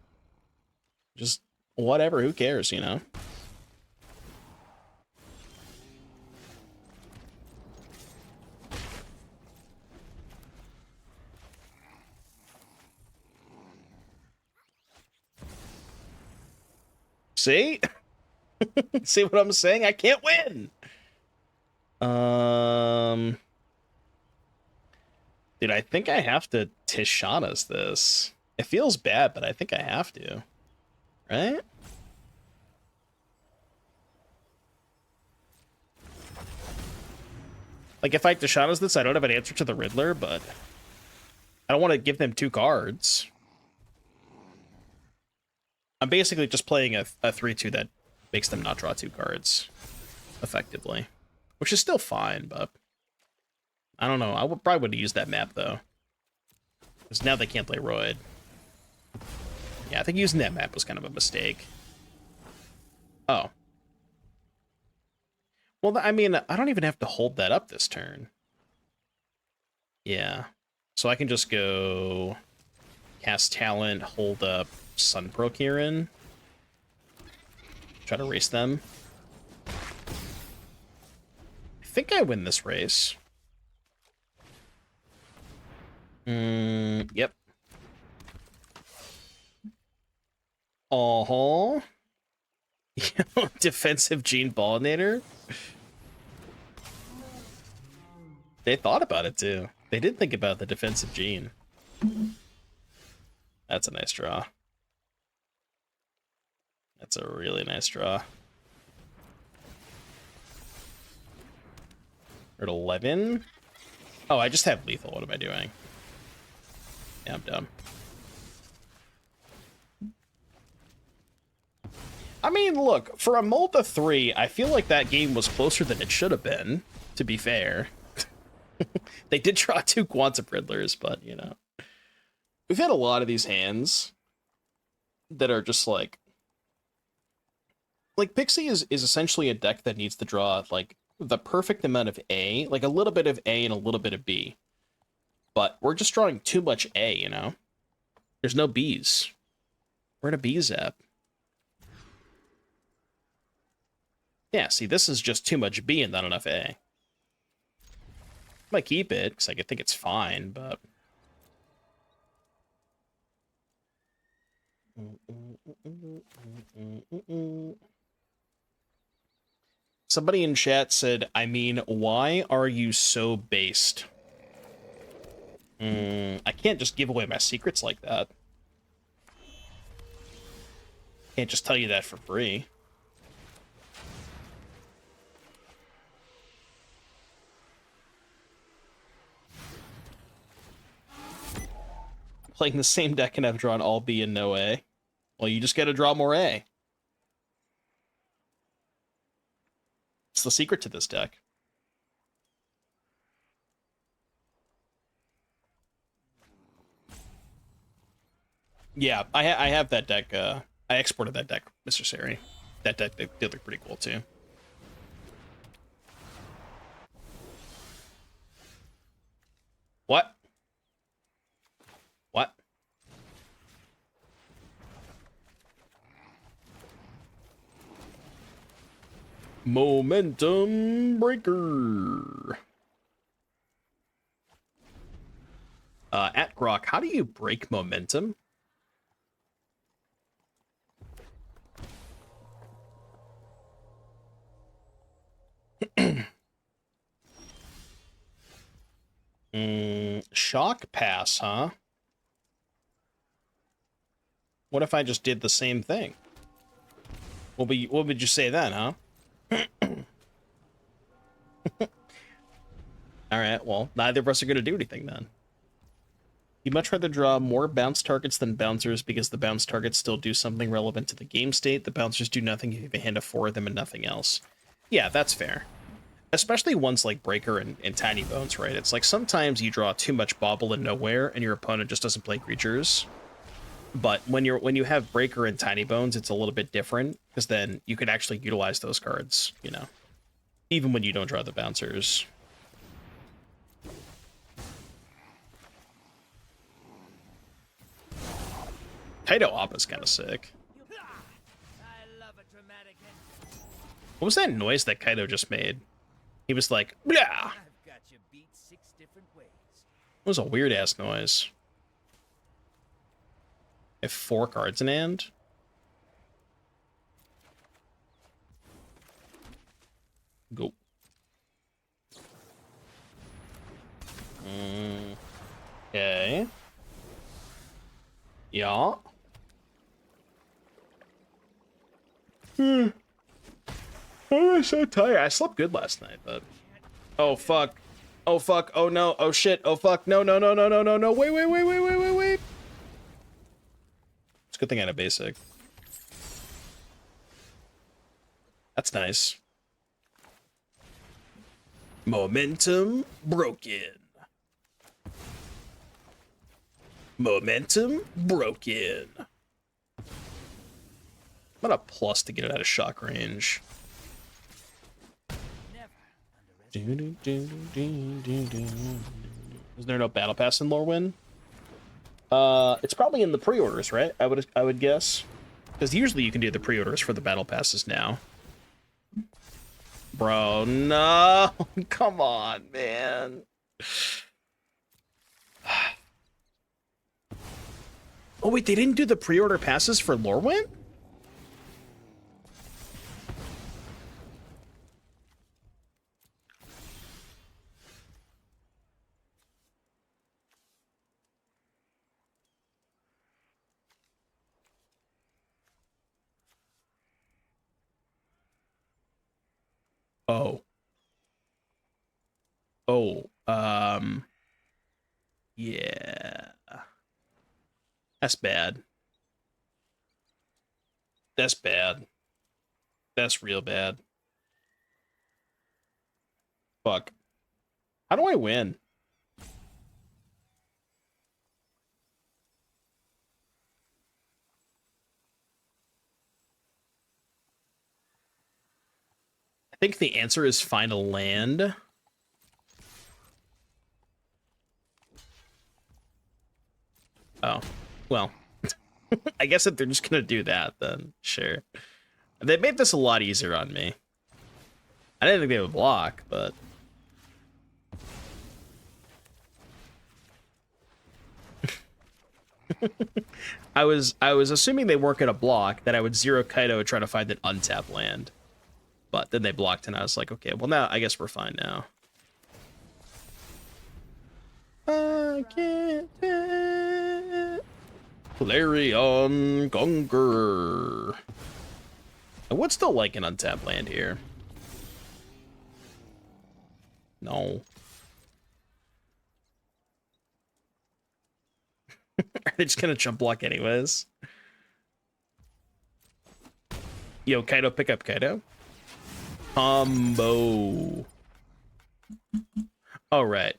Just whatever, who cares, you know? See? See what I'm saying? I can't win! Dude, I think I have to Tishana's this. It feels bad, but I think I have to. Right? Like, if I Tishana's this, I don't have an answer to the Riddler, but... I don't want to give them 2 cards. I'm basically just playing a 3-2 that makes them not draw 2 cards. Effectively. Which is still fine, but... I don't know. I probably would have used that map, though. Because now they can't play Roid. Yeah, I think using that map was kind of a mistake. Oh. Well, I mean, I don't even have to hold that up this turn. Yeah. So I can just go... Cast Talent, hold up, Sunbrook here in. Try to race them. I think I win this race. Yep. Uh-huh. Defensive Gene Ballinator. They thought about it, too. They did think about the defensive Gene. That's a nice draw. That's a really nice draw. We're at 11. Oh, I just have lethal. What am I doing? Yeah, I'm dumb. I mean, look, for a Multa 3, I feel like that game was closer than it should have been, to be fair. They did draw 2 Quantum Riddlers, but, you know. We've had a lot of these hands that are just like Pixie is essentially a deck that needs to draw, like, the perfect amount of A, like a little bit of A and a little bit of B. But we're just drawing too much A, you know? There's no Bs. Where are the Bs at? Yeah, see, this is just too much B and not enough A. Might keep it, because I think it's fine, but... Somebody in chat said, I mean, why are you so based? I can't just give away my secrets like that. Can't just tell you that for free. Playing the same deck and I've drawn all B and no A. Well, you just gotta draw more A. It's the secret to this deck. Yeah, I have that deck. I exported that deck, Mr. Sari. That deck did look pretty cool, too. What? What? Momentum breaker. At Grok, how do you break momentum? Shock pass, huh? What if I just did the same thing? What would you say then, huh? Alright, well, neither of us are going to do anything then. You'd much rather draw more bounce targets than bouncers because the bounce targets still do something relevant to the game state. The bouncers do nothing if you have a hand of 4 of them and nothing else. Yeah, that's fair. Especially ones like Breaker and Tiny Bones, right? It's like sometimes you draw too much Bobble and Nowhere and your opponent just doesn't play creatures. But when you have Breaker and Tiny Bones, it's a little bit different, because then you can actually utilize those cards, you know, even when you don't draw the bouncers. Kaido Appa's kind of sick. What was that noise that Kaido just made? He was like, "Blah." It was a weird ass noise. I have 4 cards in hand. Go. Okay. Yeah. I'm so tired. I slept good last night, but... Oh, fuck. Oh, fuck. Oh, no. Oh, shit. Oh, fuck. No, no, no, no, no, no, no. Wait, wait, wait, wait, wait, wait, wait. It's a good thing I had a basic. That's nice. Momentum broken. Momentum broken. I'm gonna plus to get it out of shock range. Is there no battle pass in Lorwyn? It's probably in the pre-orders, right? I would guess. Because usually you can do the pre-orders for the battle passes now. Bro, no! Come on, man. Oh, wait, they didn't do the pre-order passes for Lorwyn? Oh. Oh, yeah. That's bad. That's bad. That's real bad. Fuck. How do I win? I think the answer is find a land. Oh, well. I guess if they're just gonna do that, then sure. They made this a lot easier on me. I didn't think they would block, but... I was assuming they weren't gonna block, that I would zero Kaido and try to find an untapped land. But then they blocked, and I was like, okay, well now I guess we're fine now. I can't Clarion Conqueror. I would still like an untapped land here. No. Are they just gonna jump block anyways? Yo, Kaido, pick up Kaido. Combo. All right.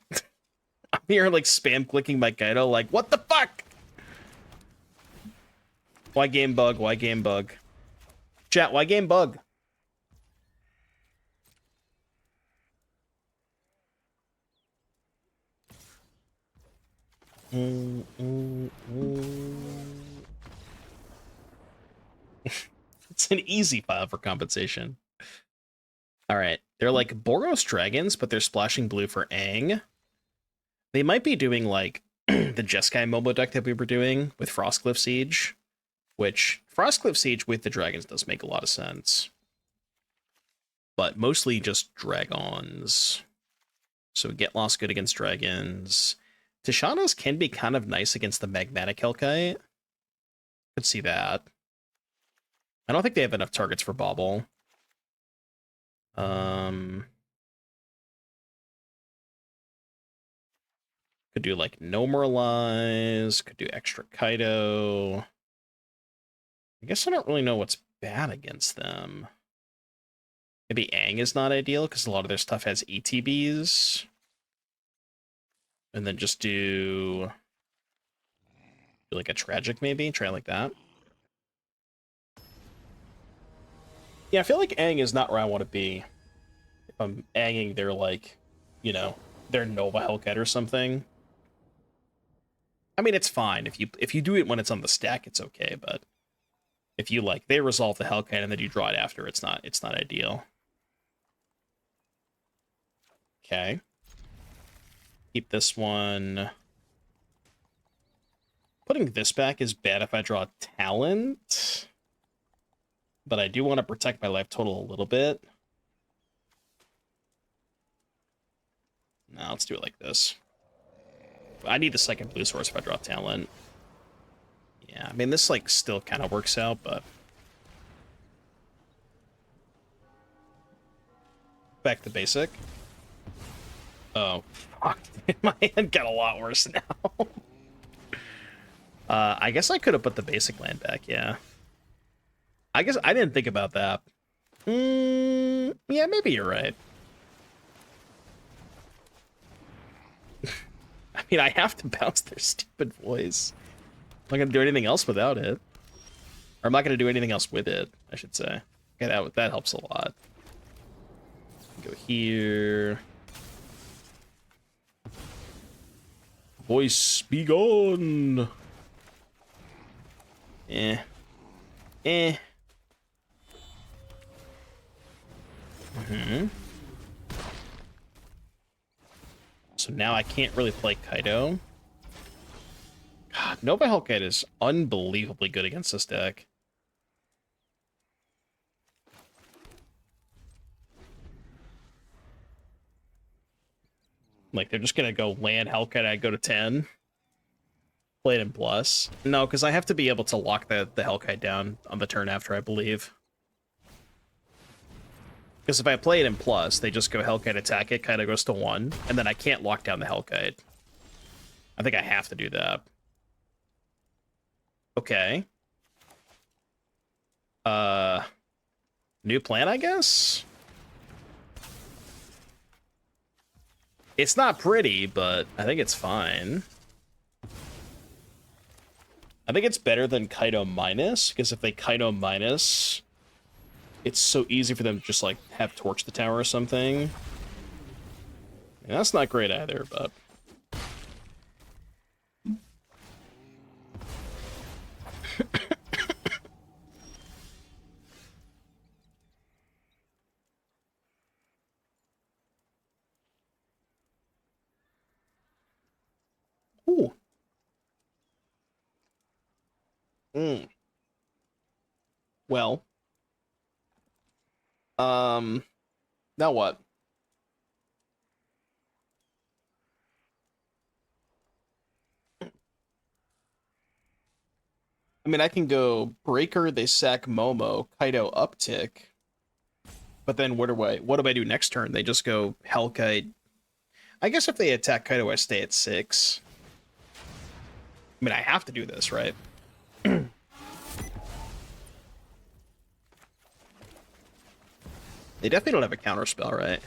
I'm here like spam clicking my Kaido like, what the fuck? Why game bug? Why game bug? Chat, why game bug? It's an easy file for compensation. All right. They're like Boros dragons, but they're splashing blue for Aang. They might be doing like the Jeskai MOBA deck that we were doing with Frostcliff Siege, which Frostcliff Siege with the dragons does make a lot of sense. But mostly just dragons. So get lost good against dragons. Tishana's can be kind of nice against the Magmatic Hellkite. Could see that. I don't think they have enough targets for Bobble. Could do like No Moralize, could do extra Kaido. I guess I don't really know what's bad against them. Maybe Aang is not ideal because a lot of their stuff has ETBs. And then just do like a tragic maybe, try like that. Yeah, I feel like Aang is not where I want to be. If I'm Aanging their like, you know, their Nova Hellcat or something. I mean, it's fine if you do it when it's on the stack, it's okay. But if you like, they resolve the Hellcat and then you draw it after, it's not ideal. Okay. Keep this one. Putting this back is bad if I draw talent. But I do want to protect my life total a little bit. No, let's do it like this. I need the second blue source if I draw talent. Yeah, I mean, this, like, still kind of works out, but... Back to basic. Oh, fuck. My hand got a lot worse now. I guess I could have put the basic land back, yeah. I guess I didn't think about that. Yeah, maybe you're right. I mean, I have to bounce their stupid voice. I'm not going to do anything else without it. Or I'm not going to do anything else with it, I should say. Okay, that helps a lot. Go here. Voice, be gone. Eh. Eh. So now I can't really play Kaido. God, Nova Hellkite is unbelievably good against this deck. Like, they're just gonna go land Hellkite, I go to 10. Play it in plus. No, because I have to be able to lock the Hellkite down on the turn after, I believe. Because if I play it in plus, they just go Hellkite attack it, Kaido goes to 1, and then I can't lock down the Hellkite. I think I have to do that. Okay. New plan, I guess? It's not pretty, but I think it's fine. I think it's better than Kaido minus, because if they Kaido minus, it's so easy for them to just, like, have Torch the Tower or something. And that's not great either, but... Ooh. Well. Now what? I mean, I can go Breaker, they sack Momo, Kaido uptick. But then what do I do next turn? They just go Hellkite. I guess if they attack Kaido, I stay at 6. I mean, I have to do this, right? They definitely don't have a counter spell, right?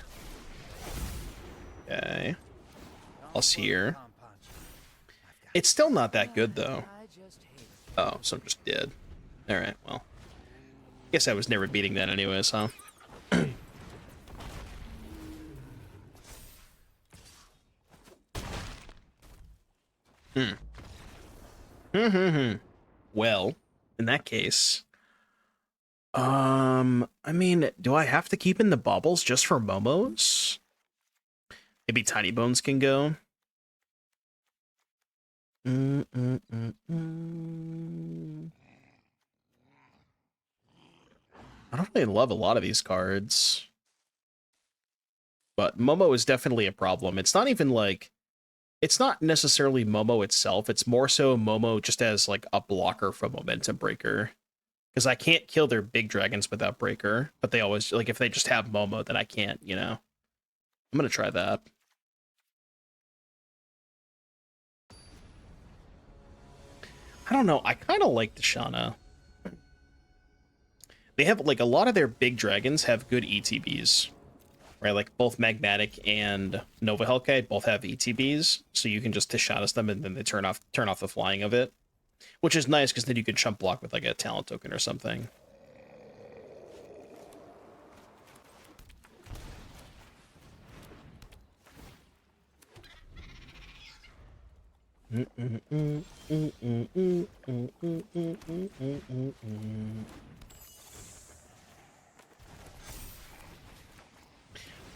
Okay. Plus here. It's still not that good, though. Oh, so I'm just dead. Alright, well. Guess I was never beating that anyways, huh? Well, in that case... I mean, do I have to keep in the baubles just for Momos? Maybe Tiny Bones can go. I don't really love a lot of these cards. But Momo is definitely a problem. It's not even like... It's not necessarily Momo itself. It's more so Momo just as like a blocker from Momentum Breaker. Because I can't kill their big dragons without Breaker. But they always... Like, if they just have Momo, then I can't, you know? I'm gonna try that. I don't know. I kind of like Dashana. They have, like, a lot of their big dragons have good ETBs. Right? Like, both Magmatic and Nova Hellkite both have ETBs. So you can just Tashanas them and then they turn off the flying of it. Which is nice, because then you can chump block with, like, a talent token or something.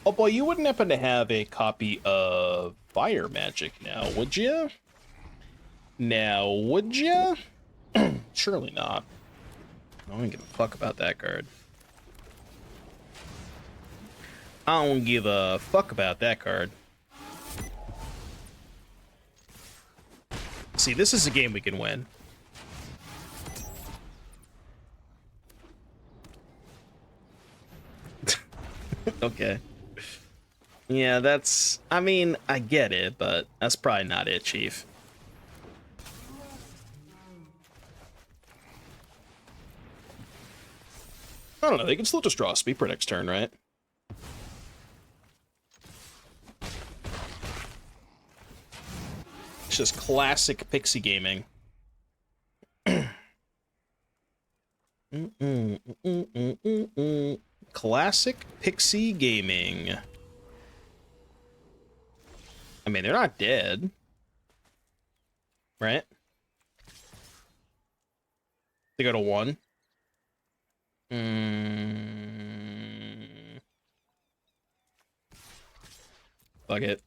Oh boy, you wouldn't happen to have a copy of Fire Magic now, would you? Now, would you? Surely not. I don't give a fuck about that card. I don't give a fuck about that card. See, this is a game we can win. Okay. Yeah, that's... I mean, I get it, but that's probably not it, Chief. I don't know, they can still just draw a Speaker next turn, right? It's just classic Pixie gaming. Classic Pixie gaming. I mean, they're not dead. Right? To go to 1. Fuck it.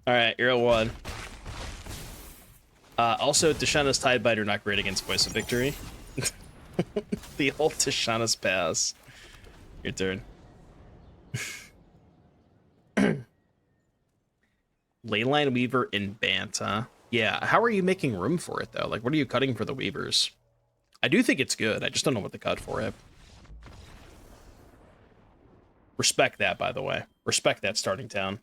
Alright, you're at 1. Also, Tishana's Tidebiter not great against Voice of Victory. The old Tishana's Pass. Your turn. Leyline Weaver in Bant, huh? Yeah, how are you making room for it, though? Like, what are you cutting for the Weavers? I do think it's good. I just don't know what to cut for it. Respect that, by the way. Respect that, Starting Town.